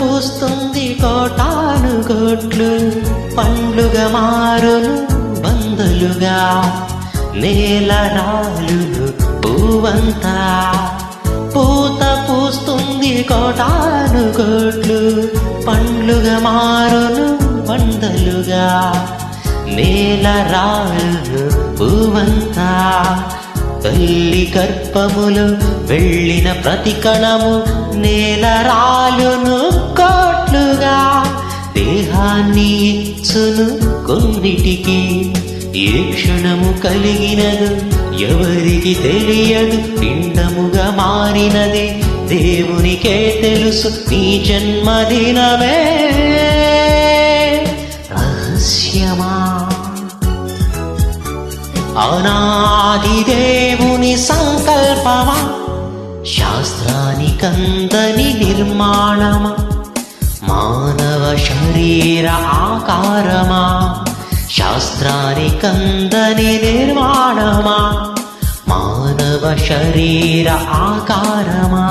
పూస్తుంది కోటాను కోట్లు, పండ్లుగా మారును బందలుగా, నేల రాలును పూవంతా. పూత పూస్తుంది కోటాను కోట్లు, పండ్లుగా మారును బందలుగా, నేల రాలును పూవంతా. తల్లి గర్భములు వెళ్ళిన ప్రతి కణము నేల రాలును కోట్లుగా. దేహాన్ని ఇచ్చును కొన్నిటికి, ఏ క్షణము కలిగినదు ఎవరికి తెలియదు. పిండముగా మారినది దేవునికే తెలుసు, నీ జన్మదినమే రహస్యమా. అనాది దేవుని సంకల్పమా, శాస్త్రానికందని నిర్మాణమా, మానవ శరీర ఆకారమా, శాస్త్రానికందని నిర్మాణమా, మానవ శరీర ఆకారమా.